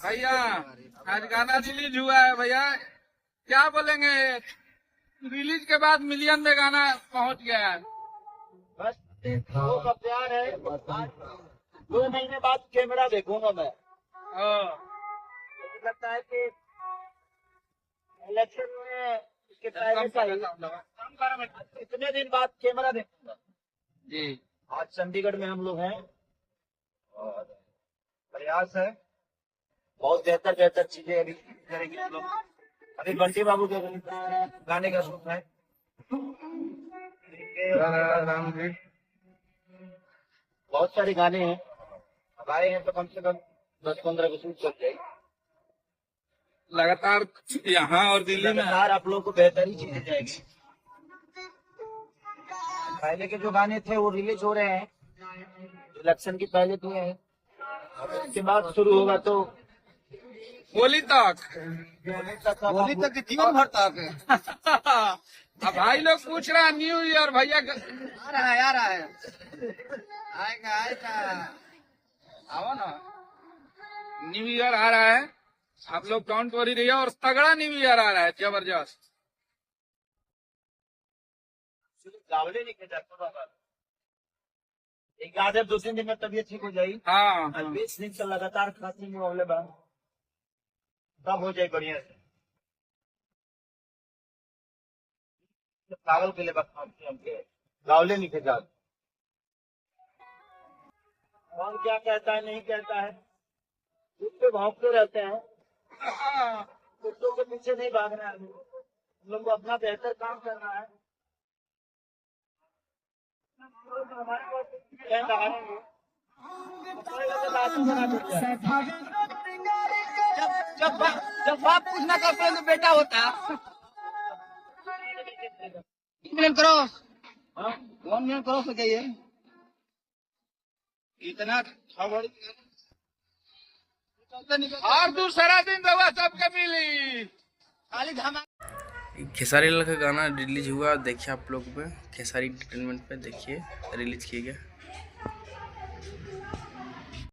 भैया आज गाना रिलीज हुआ है भैया, क्या बोलेंगे? रिलीज के बाद मिलियन में गाना पहुंच गया है। बस लोगों का प्यार है। 2 महीने बाद कैमरा देखूंगा मैं। मुझे लगता है कि इलेक्शन में इसके पहले से ही इतने दिन बाद कैमरा देखूंगा जी। आज चंडीगढ़ में हम लोग हैं और प्रयास है बहुत बेहतर चीजें अभी करेंगे हम लोग। अभी बंटी बाबू के गाने का शूट है। बहुत सारे गाने हैं, अब आए हैं तो कम से कम 10-15 को शूट कर जाएगी। लगातार यहाँ और दिल्ली में लगातार आप लोगों को बेहतर ही चीजें जाएगी। पहले के जो गाने थे वो रिलीज हो रहे हैं, इलेक्शन की पहले किए हैं, उसके बाद शुरू होगा तो होली तक जीवन भर तक। अब भाई लोग पूछ रहे हैं न्यू ईयर भैया आ रहा है आएगा आओ ना, न्यू ईयर आ रहा है, आप लोग काउंट कर ही रही है और तगड़ा न्यू ईयर आ रहा है, जबरदस्त। गावले नहीं खेचा एक आधे 2-3 दिन में तबीयत ठीक हो जाएगी। हाँ 20 दिन से लगातार खांसी में होने बाद तब हो जाए बढ़िया से। पागल के लिए बस गावले नहीं खेचा। कौन क्या कहता है नहीं कहता है, कुत्ते भौंकते रहते हैं, कुत्तों के पीछे नहीं भागना है। हम लोग को अपना बेहतर काम करना है। जब बाप पूछना करते हैं तो बेटा होता। 1 मिलियन क्रॉस 1 मिलियन क्रॉस हो जाइए इतना खबर और दूसरा दिन दवा सबके मिली। खाली धमा। खेसारी लाल का गाना रिलीज हुआ, देखिए आप लोग में खेसारी एंटरटेनमेंट पे देखिए, रिलीज किया गया।